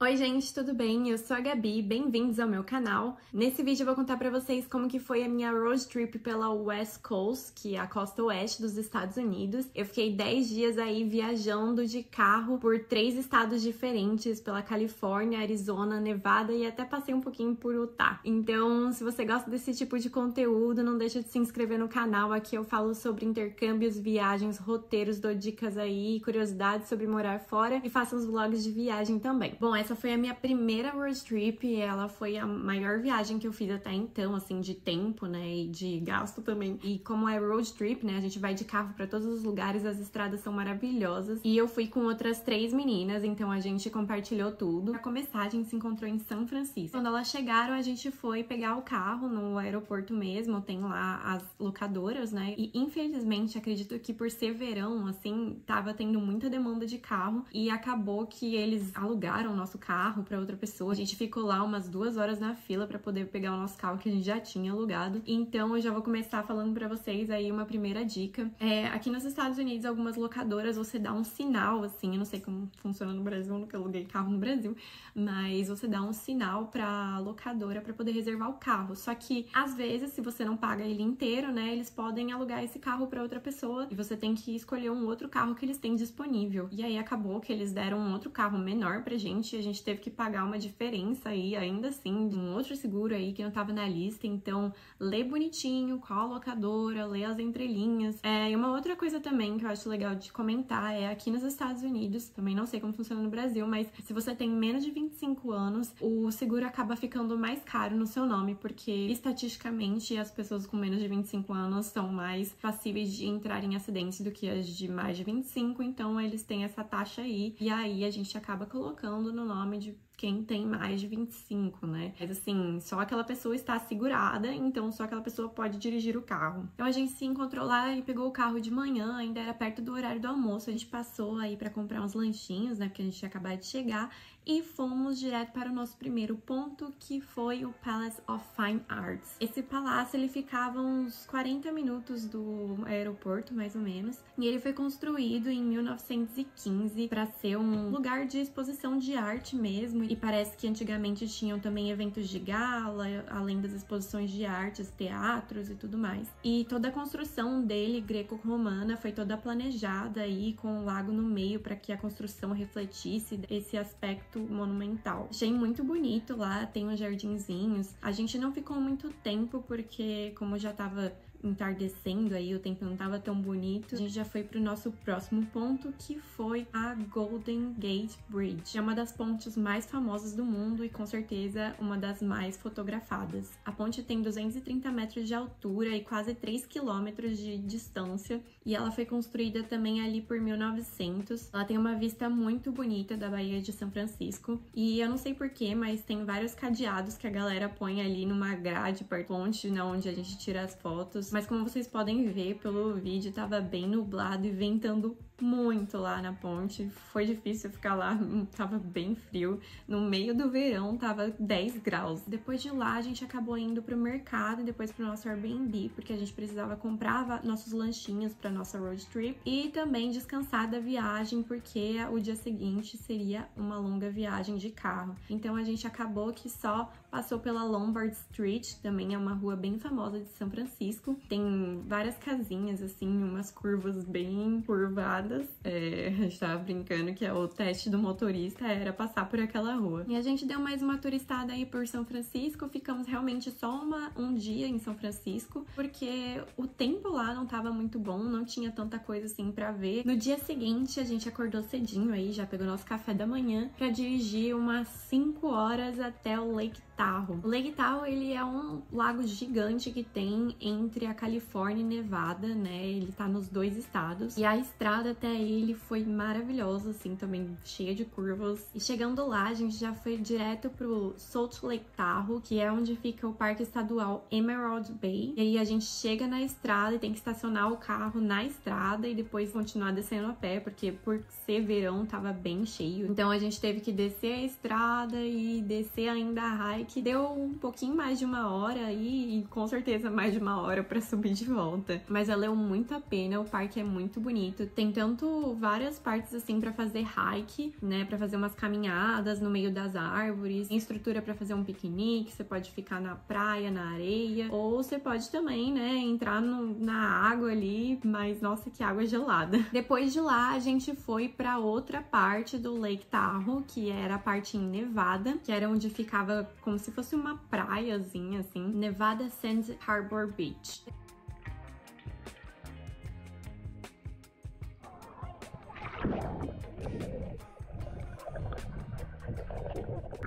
Oi gente, tudo bem? Eu sou a Gabi, bem-vindos ao meu canal. Nesse vídeo eu vou contar pra vocês como que foi a minha road trip pela West Coast, que é a costa oeste dos Estados Unidos. Eu fiquei 10 dias aí viajando de carro por 3 estados diferentes, pela Califórnia, Arizona, Nevada e até passei um pouquinho por Utah. Então, se você gosta desse tipo de conteúdo, não deixa de se inscrever no canal. Aqui eu falo sobre intercâmbios, viagens, roteiros, dou dicas aí, curiosidades sobre morar fora e faço uns vlogs de viagem também. Bom, essa foi a minha primeira road trip, ela foi a maior viagem que eu fiz até então, assim, de tempo, né, e de gasto também. E como é road trip, né, a gente vai de carro pra todos os lugares, as estradas são maravilhosas. E eu fui com outras 3 meninas, então a gente compartilhou tudo. Pra começar, a gente se encontrou em São Francisco. Quando elas chegaram, a gente foi pegar o carro no aeroporto mesmo, tem lá as locadoras, né, e infelizmente, acredito que por ser verão, assim, tava tendo muita demanda de carro e acabou que eles alugaram o nosso carro para outra pessoa. A gente ficou lá umas 2 horas na fila para poder pegar o nosso carro que a gente já tinha alugado. Então eu já vou começar falando para vocês aí uma primeira dica. Aqui nos Estados Unidos, algumas locadoras você dá um sinal, assim, eu não sei como funciona no Brasil, eu nunca aluguei carro no Brasil, mas você dá um sinal pra locadora para poder reservar o carro. Só que às vezes, se você não paga ele inteiro, né, eles podem alugar esse carro para outra pessoa e você tem que escolher um outro carro que eles têm disponível. E aí acabou que eles deram um outro carro menor pra gente e a gente teve que pagar uma diferença aí, ainda assim, de um outro seguro aí que não tava na lista. Então, lê bonitinho, qual a locadora, lê as entrelinhas. E uma outra coisa também que eu acho legal de comentar é aqui nos Estados Unidos, também não sei como funciona no Brasil, mas se você tem menos de 25 anos, o seguro acaba ficando mais caro no seu nome, porque estatisticamente as pessoas com menos de 25 anos são mais passíveis de entrar em acidentes do que as de mais de 25, então eles têm essa taxa aí, e aí a gente acaba colocando no nome de quem tem mais de 25, né? Mas assim, só aquela pessoa está segurada, então só aquela pessoa pode dirigir o carro. Então a gente se encontrou lá e pegou o carro de manhã, ainda era perto do horário do almoço. A gente passou aí para comprar uns lanchinhos, né? Porque a gente tinha acabado de chegar. E fomos direto para o nosso primeiro ponto, que foi o Palace of Fine Arts. Esse palácio, ele ficava uns 40 minutos do aeroporto, mais ou menos. E ele foi construído em 1915 para ser um lugar de exposição de arte mesmo. E parece que antigamente tinham também eventos de gala, além das exposições de artes, teatros e tudo mais. E toda a construção dele, greco-romana, foi toda planejada aí com um lago no meio para que a construção refletisse esse aspecto monumental. Achei muito bonito lá, tem uns jardinzinhos. A gente não ficou muito tempo porque, como já tava entardecendo aí, o tempo não tava tão bonito, a gente já foi pro nosso próximo ponto, que foi a Golden Gate Bridge. É uma das pontes mais famosas do mundo e com certeza uma das mais fotografadas. A ponte tem 230 metros de altura e quase 3 quilômetros de distância e ela foi construída também ali por 1900. Ela tem uma vista muito bonita da Baía de São Francisco e eu não sei porquê, mas tem vários cadeados que a galera põe ali numa grade perto da ponte, né, onde a gente tira as fotos. Mas como vocês podem ver pelo vídeo, tava bem nublado e ventando muito lá na ponte. Foi difícil ficar lá, tava bem frio. No meio do verão tava 10 graus. Depois de lá a gente acabou indo pro mercado e depois pro nosso Airbnb, porque a gente precisava comprar nossos lanchinhos pra nossa road trip e também descansar da viagem, porque o dia seguinte seria uma longa viagem de carro. Então a gente acabou que só passou pela Lombard Street, também é uma rua bem famosa de São Francisco. Tem várias casinhas, assim, umas curvas bem curvadas. A gente tava brincando que o teste do motorista era passar por aquela rua. E a gente deu mais uma turistada aí por São Francisco. Ficamos realmente só um dia em São Francisco, porque o tempo lá não tava muito bom, não tinha tanta coisa assim pra ver. No dia seguinte, a gente acordou cedinho aí, já pegou nosso café da manhã pra dirigir umas 5 horas até o Lake Tahoe. O Lake Tahoe, ele é um lago gigante que tem entre a Califórnia e Nevada, né? Ele tá nos 2 estados. E a estrada até ele foi maravilhosa, assim, também cheia de curvas. E chegando lá, a gente já foi direto pro Salt Lake Tahoe, que é onde fica o Parque Estadual Emerald Bay. E aí a gente chega na estrada e tem que estacionar o carro na estrada e depois continuar descendo a pé, porque por ser verão tava bem cheio. Então a gente teve que descer a estrada e descer ainda a hike, que deu um pouquinho mais de 1 hora aí, e com certeza mais de 1 hora pra subir de volta. Mas valeu muito a pena, o parque é muito bonito. Tem tanto várias partes assim pra fazer hike, né, pra fazer umas caminhadas no meio das árvores, tem estrutura pra fazer um piquenique, você pode ficar na praia, na areia, ou você pode também, né, entrar na água ali, mas nossa, que água gelada. Depois de lá, a gente foi pra outra parte do Lake Tahoe, que era a parte em Nevada, que era onde ficava como se fosse uma praiazinha assim, Nevada Sand Harbor Beach.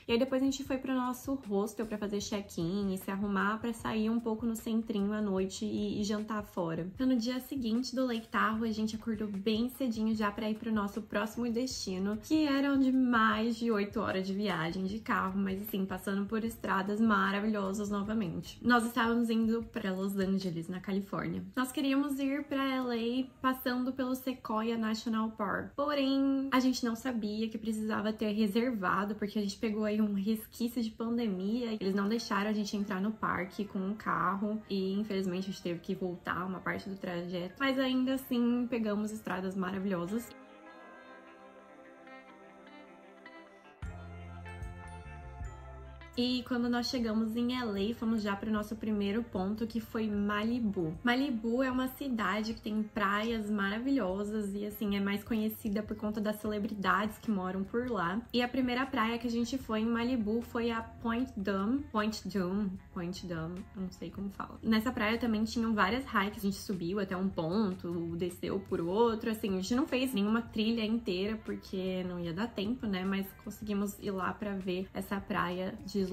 E aí depois a gente foi pro nosso hostel pra fazer check-in e se arrumar pra sair um pouco no centrinho à noite e jantar fora. Então no dia seguinte do Lake Tahoe a gente acordou bem cedinho já pra ir pro nosso próximo destino, que eram de mais de 8 horas de viagem de carro, mas assim, passando por estradas maravilhosas novamente. Nós estávamos indo pra Los Angeles, na Califórnia. Nós queríamos ir pra LA passando pelo Sequoia National Park, porém a gente não sabia que precisava ter reservado, porque a gente pegou aí um resquício de pandemia. Eles não deixaram a gente entrar no parque com um carro e infelizmente a gente teve que voltar uma parte do trajeto, mas ainda assim pegamos estradas maravilhosas. E quando nós chegamos em LA, fomos já para o nosso primeiro ponto, que foi Malibu. Malibu é uma cidade que tem praias maravilhosas e, assim, é mais conhecida por conta das celebridades que moram por lá. E a primeira praia que a gente foi em Malibu foi a Point Dume, não sei como fala. Nessa praia também tinham várias hikes, a gente subiu até um ponto, desceu por outro, assim, a gente não fez nenhuma trilha inteira porque não ia dar tempo, né, mas conseguimos ir lá pra ver essa praia deslumbrante.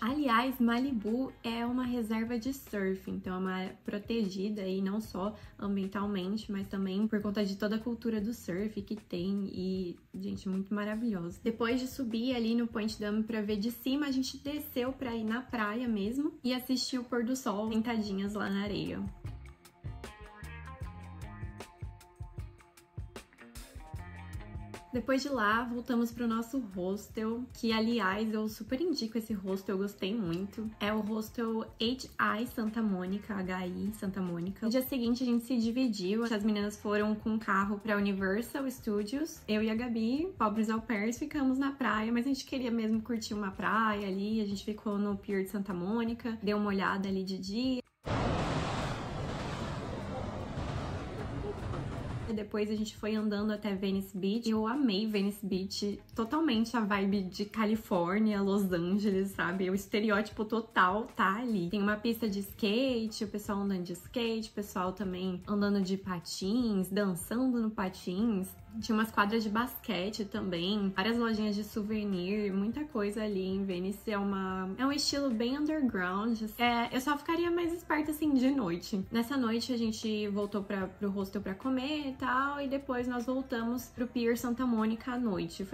Aliás, Malibu é uma reserva de surf, então é uma área protegida e não só ambientalmente, mas também por conta de toda a cultura do surf que tem e, gente, muito maravilhoso. Depois de subir ali no Point Dume pra ver de cima, a gente desceu pra ir na praia mesmo e assistir o pôr do sol sentadinhas lá na areia. Depois de lá, voltamos pro nosso hostel, que aliás eu super indico esse hostel, eu gostei muito. É o hostel HI Santa Mônica, HI Santa Mônica. No dia seguinte a gente se dividiu, as meninas foram com um carro pra Universal Studios, eu e a Gabi, pobres au pairs, ficamos na praia, mas a gente queria mesmo curtir uma praia ali, a gente ficou no Pier de Santa Mônica, deu uma olhada ali de dia. Depois a gente foi andando até Venice Beach. Eu amei Venice Beach, totalmente a vibe de Califórnia, Los Angeles, sabe? O estereótipo total tá ali. Tem uma pista de skate, o pessoal andando de skate, o pessoal também andando de patins, dançando no patins. Tinha umas quadras de basquete também, várias lojinhas de souvenir, muita coisa ali em Venice. É um estilo bem underground. Eu só ficaria mais esperta assim de noite. Nessa noite a gente voltou pro hostel pra comer e tal, e depois nós voltamos pro Pier Santa Mônica à noite.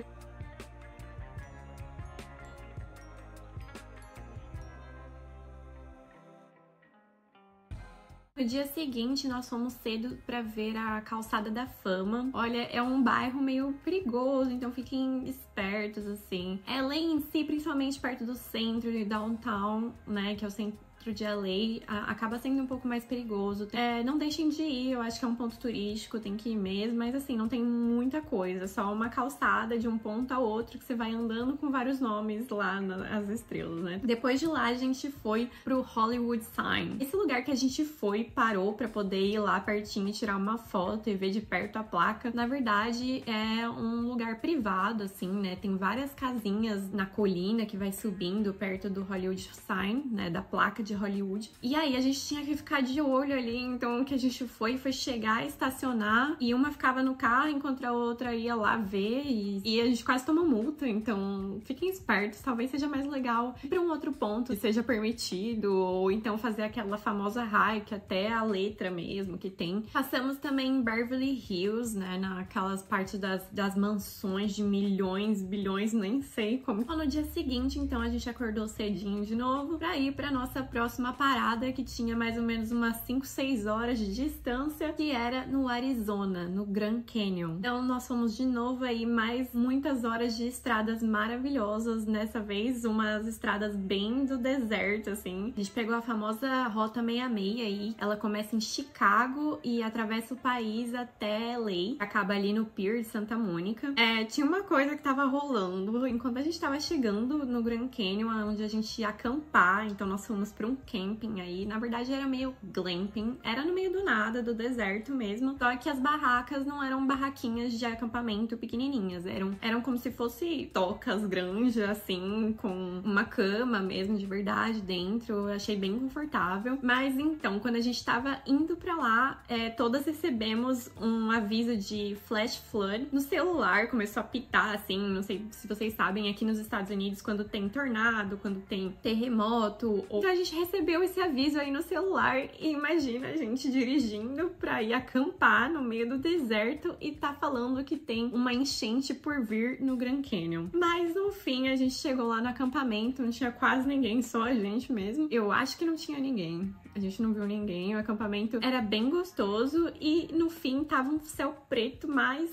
No dia seguinte, nós fomos cedo pra ver a Calçada da Fama. Olha, é um bairro meio perigoso, então fiquem espertos, assim. LA em si, principalmente perto do centro de downtown, né, que é o centro de LA, acaba sendo um pouco mais perigoso. Não deixem de ir, eu acho que é um ponto turístico, tem que ir mesmo, mas assim, não tem muita coisa, só uma calçada de um ponto a outro que você vai andando com vários nomes lá nas estrelas, né? Depois de lá, a gente foi pro Hollywood Sign. Esse lugar que a gente foi, parou pra poder ir lá pertinho e tirar uma foto e ver de perto a placa. Na verdade, é um lugar privado, assim, né? Tem várias casinhas na colina que vai subindo perto do Hollywood Sign, né? Da placa de Hollywood. E aí a gente tinha que ficar de olho ali, então o que a gente foi chegar, estacionar, e uma ficava no carro enquanto a outra ia lá ver, e a gente quase tomou multa, então fiquem espertos, talvez seja mais legal ir pra um outro ponto que seja permitido, ou então fazer aquela famosa hike até a letra mesmo que tem. Passamos também em Beverly Hills, né, naquelas partes das mansões de milhões, bilhões, nem sei como. No dia seguinte, então, a gente acordou cedinho de novo pra ir pra nossa próxima próxima parada, que tinha mais ou menos umas 5, 6 horas de distância, que era no Arizona, no Grand Canyon. Então nós fomos de novo aí mais muitas horas de estradas maravilhosas, dessa vez umas estradas bem do deserto, assim. A gente pegou a famosa Rota 66 aí, ela começa em Chicago e atravessa o país até LA, acaba ali no Pier de Santa Mônica. Tinha uma coisa que tava rolando enquanto a gente tava chegando no Grand Canyon, onde a gente ia acampar, então nós fomos pra um camping aí, na verdade era meio glamping, era no meio do nada, do deserto mesmo, só que as barracas não eram barraquinhas de acampamento pequenininhas, eram como se fosse tocas grandes, assim, com uma cama mesmo, de verdade, dentro. Eu achei bem confortável. Mas então, quando a gente tava indo pra lá, todas recebemos um aviso de flash flood no celular, começou a pitar, assim, não sei se vocês sabem, aqui nos Estados Unidos, quando tem tornado, quando tem terremoto, então a gente recebeu esse aviso aí no celular e imagina a gente dirigindo pra ir acampar no meio do deserto e tá falando que tem uma enchente por vir no Grand Canyon. Mas no fim a gente chegou lá no acampamento, não tinha quase ninguém, só a gente mesmo. Eu acho que não tinha ninguém. A gente não viu ninguém, o acampamento era bem gostoso e no fim tava um céu preto, mas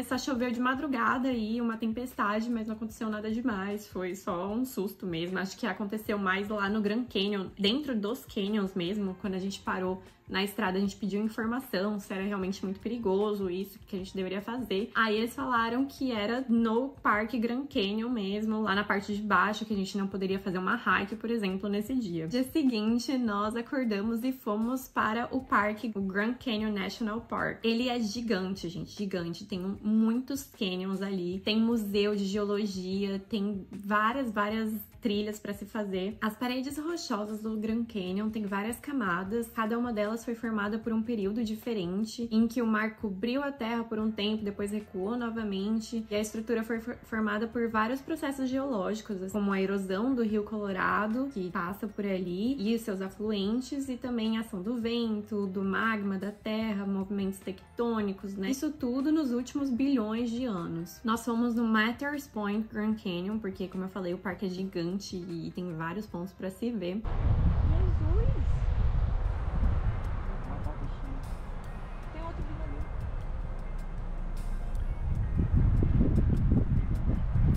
só choveu de madrugada aí, uma tempestade, mas não aconteceu nada demais, foi só um susto mesmo. Acho que aconteceu mais lá no Grand Canyon, dentro dos canyons mesmo, quando a gente parou na estrada, a gente pediu informação se era realmente muito perigoso isso, que a gente deveria fazer. Aí eles falaram que era no Parque Grand Canyon mesmo, lá na parte de baixo, que a gente não poderia fazer uma hike, por exemplo, nesse dia. Dia seguinte, nós acordamos e fomos para o parque, o Grand Canyon National Park. Ele é gigante, gente, gigante. Tem muitos canyons ali, tem museu de geologia, tem várias trilhas para se fazer. As paredes rochosas do Grand Canyon tem várias camadas, cada uma delas foi formada por um período diferente, em que o mar cobriu a terra por um tempo, depois recuou novamente, e a estrutura foi formada por vários processos geológicos, como a erosão do rio Colorado, que passa por ali, e os seus afluentes, e também a ação do vento, do magma, da terra, movimentos tectônicos, né? Isso tudo nos últimos bilhões de anos. Nós fomos no Matter's Point Grand Canyon, porque, como eu falei, o parque é gigante e tem vários pontos para se ver. Jesus! Tem outro vindo ali.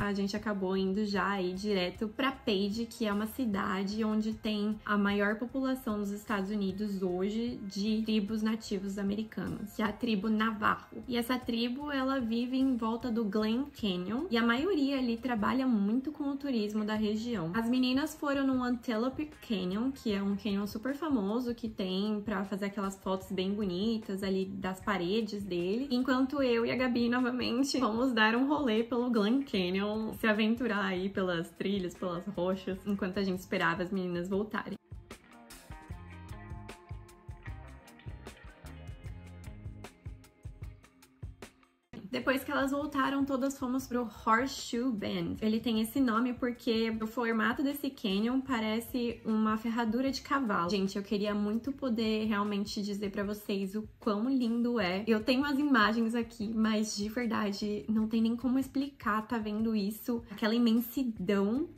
A gente acabou indo já aí direto pra Page, que é uma cidade onde tem a maior população dos Estados Unidos hoje de tribos nativos americanos, que é a tribo Navajo. E essa tribo, ela vive em volta do Glen Canyon e a maioria ali trabalha muito com o turismo da região. As meninas foram no Antelope Canyon, que é um canyon super famoso que tem pra fazer aquelas fotos bem bonitas ali das paredes dele, enquanto eu e a Gabi novamente fomos dar um rolê pelo Glen Canyon, se aventurar aí pelas trilhas, pelas rochas, enquanto a gente esperava as meninas voltarem. Depois que elas voltaram, todas fomos pro Horseshoe Bend. Ele tem esse nome porque o formato desse canyon parece uma ferradura de cavalo. Gente, eu queria muito poder realmente dizer pra vocês o quão lindo é. Eu tenho as imagens aqui, mas de verdade não tem nem como explicar, tá vendo isso? Aquela imensidão.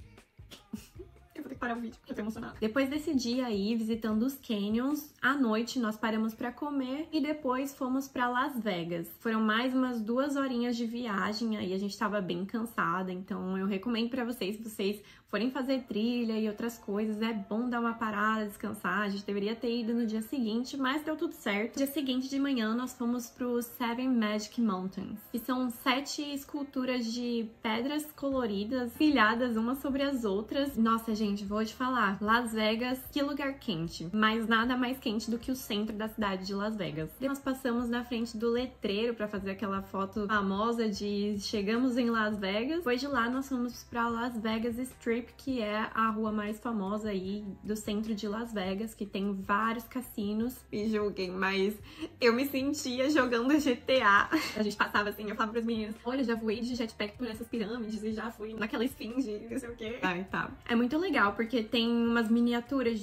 Eu vou ter que parar o vídeo porque eu tô emocionada. Depois desse dia aí, visitando os canyons, à noite nós paramos pra comer e depois fomos pra Las Vegas. Foram mais umas 2 horinhas de viagem, aí a gente tava bem cansada, então eu recomendo pra vocês, se vocês forem fazer trilha e outras coisas, é bom dar uma parada, descansar. A gente deveria ter ido no dia seguinte, mas deu tudo certo. No dia seguinte de manhã, nós fomos pro Seven Magic Mountains, que são 7 esculturas de pedras coloridas, pilhadas umas sobre as outras. Nossa, gente, vou te falar, Las Vegas, que lugar quente, mas nada mais quente do que o centro da cidade de Las Vegas. Nós passamos na frente do letreiro pra fazer aquela foto famosa de chegamos em Las Vegas. Depois de lá, nós fomos pra Las Vegas Strip, que é a rua mais famosa aí do centro de Las Vegas, que tem vários cassinos. Me julguem, mas eu me sentia jogando GTA. A gente passava assim, eu falava pras meninas, olha, já voei de jetpack por essas pirâmides e já fui naquela esfinge, não sei o quê. Ai, tá. É muito legal, porque tem umas miniaturas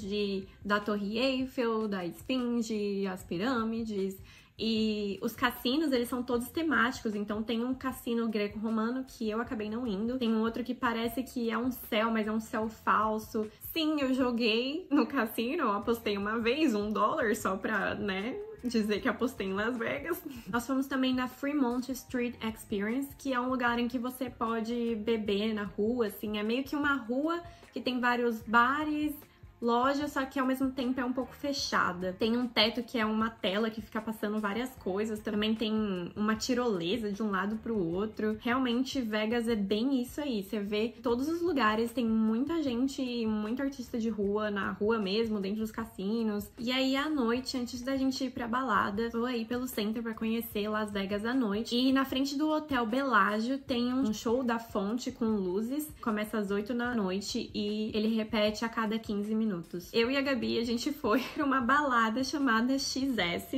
da Torre Eiffel, da esfinge, as pirâmides. E os cassinos, eles são todos temáticos. Então tem um cassino greco-romano que eu acabei não indo. Tem um outro que parece que é um céu, mas é um céu falso. Sim, eu joguei no cassino, apostei uma vez $1 só pra, né, dizer que apostei em Las Vegas. Nós fomos também na Fremont Street Experience, que é um lugar em que você pode beber na rua, assim. É meio que uma rua que tem vários bares, loja, só que ao mesmo tempo é um pouco fechada. Tem um teto que é uma tela que fica passando várias coisas. Também tem uma tirolesa de um lado pro outro. Realmente, Vegas é bem isso aí. Você vê todos os lugares, tem muita gente, muito artista de rua, na rua mesmo, dentro dos cassinos. E aí, à noite, antes da gente ir pra balada, vou aí pelo centro pra conhecer Las Vegas à noite. E na frente do Hotel Bellagio tem um show da fonte com luzes. Começa às 8 da noite e ele repete a cada 15 minutos. Eu e a Gabi, a gente foi pra uma balada chamada XS,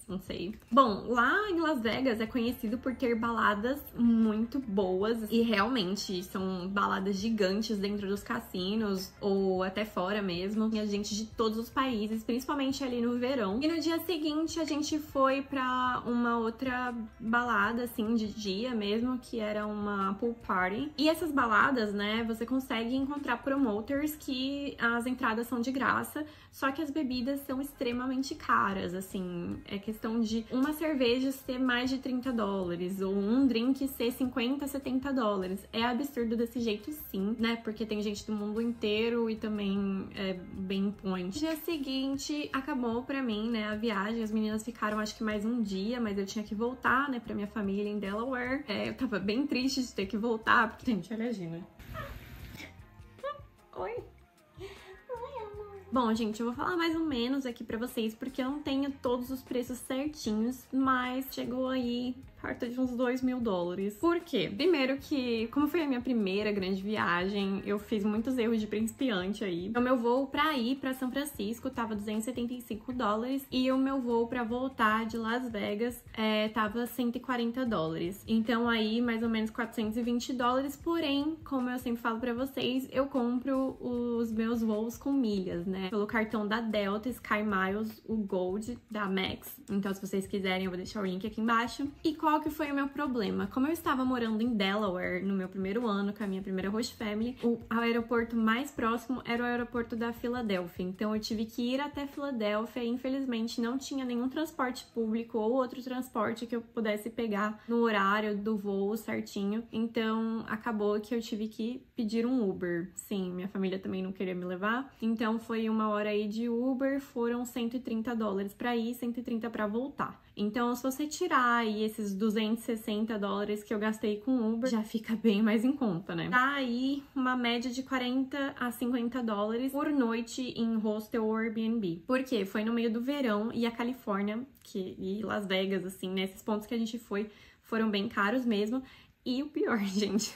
não sei. Bom, lá em Las Vegas é conhecido por ter baladas muito boas e realmente são baladas gigantes dentro dos cassinos ou até fora mesmo. Tinha gente de todos os países, principalmente ali no verão. E no dia seguinte a gente foi pra uma outra balada, assim, de dia mesmo, que era uma pool party. E essas baladas, né, você consegue encontrar promoters que as entradas são de graça, só que as bebidas são extremamente caras, assim, é questão de uma cerveja ser mais de $30, ou um drink ser $50, $70. É absurdo desse jeito sim, né, porque tem gente do mundo inteiro e também é bem point. No dia seguinte, acabou pra mim, né, a viagem, as meninas ficaram acho que mais um dia, mas eu tinha que voltar, né, pra minha família em Delaware. Eu tava bem triste de ter que voltar, porque... Gente, olha a Gina. Oi. Bom, gente, eu vou falar mais ou menos aqui pra vocês, porque eu não tenho todos os preços certinhos, mas chegou aí perto de uns $2.000. Por quê? Primeiro que, como foi a minha primeira grande viagem, eu fiz muitos erros de principiante aí. O meu voo pra ir pra São Francisco tava $275 e o meu voo pra voltar de Las Vegas tava $140. Então aí, mais ou menos $420, porém, como eu sempre falo pra vocês, eu compro os meus voos com milhas, né? Pelo cartão da Delta, Sky Miles, o Gold da Max. Então, se vocês quiserem, eu vou deixar o link aqui embaixo. E qual que foi o meu problema? Como eu estava morando em Delaware no meu primeiro ano, com a minha primeira host family, o aeroporto mais próximo era o aeroporto da Filadélfia. Então, eu tive que ir até Filadélfia e, infelizmente, não tinha nenhum transporte público ou outro transporte que eu pudesse pegar no horário do voo certinho. Então, acabou que eu tive que pedir um Uber. Sim, minha família também não queria me levar. Então, foi uma hora aí de Uber, foram $130 pra ir, 130 pra voltar. Então, se você tirar aí esses $260 que eu gastei com Uber, já fica bem mais em conta, né? Tá aí uma média de $40 a $50 por noite em hostel ou Airbnb. Por quê? Foi no meio do verão e a Califórnia e Las Vegas, assim, né? Esses pontos que a gente foi foram bem caros mesmo. E o pior, gente,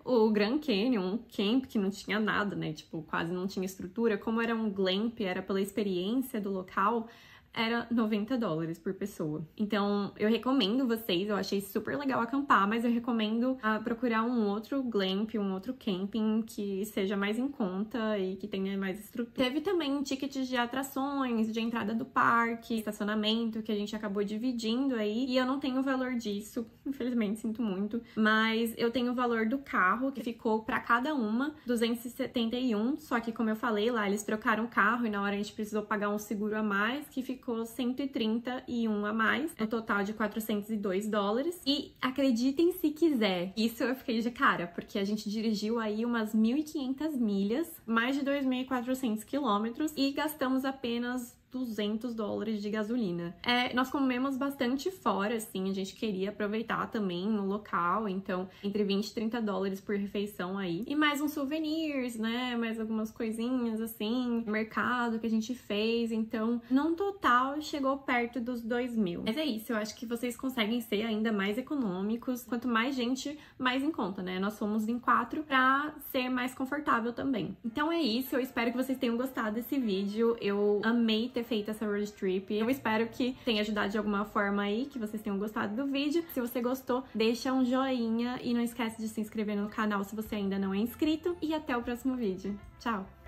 o Grand Canyon, um camp que não tinha nada, né? Tipo, quase não tinha estrutura. Como era um glamp, era pela experiência do local, era $90 por pessoa. Então, eu recomendo vocês, eu achei super legal acampar, mas eu recomendo procurar um outro glamp, um outro camping que seja mais em conta e que tenha mais estrutura. Teve também tickets de atrações, de entrada do parque, estacionamento, que a gente acabou dividindo aí, e eu não tenho o valor disso, infelizmente, sinto muito, mas eu tenho o valor do carro, que ficou pra cada uma, $271, só que como eu falei lá, eles trocaram o carro e na hora a gente precisou pagar um seguro a mais, que ficou $131 a mais, no total de $402. E acreditem se quiser, isso eu fiquei de cara, porque a gente dirigiu aí umas 1.500 milhas, mais de 2.400 quilômetros e gastamos apenas $200 de gasolina. Nós comemos bastante fora, assim, a gente queria aproveitar também no local, então entre $20 e $30 por refeição aí. E mais uns souvenirs, né, mais algumas coisinhas assim, mercado que a gente fez, então no total chegou perto dos $2.000. Mas é isso, eu acho que vocês conseguem ser ainda mais econômicos, quanto mais gente, mais em conta, né, nós fomos em 4 pra ser mais confortável também. Então é isso, eu espero que vocês tenham gostado desse vídeo, eu amei ter feito essa road trip. Eu espero que tenha ajudado de alguma forma aí, que vocês tenham gostado do vídeo. Se você gostou, deixa um joinha e não esquece de se inscrever no canal se você ainda não é inscrito. E até o próximo vídeo. Tchau!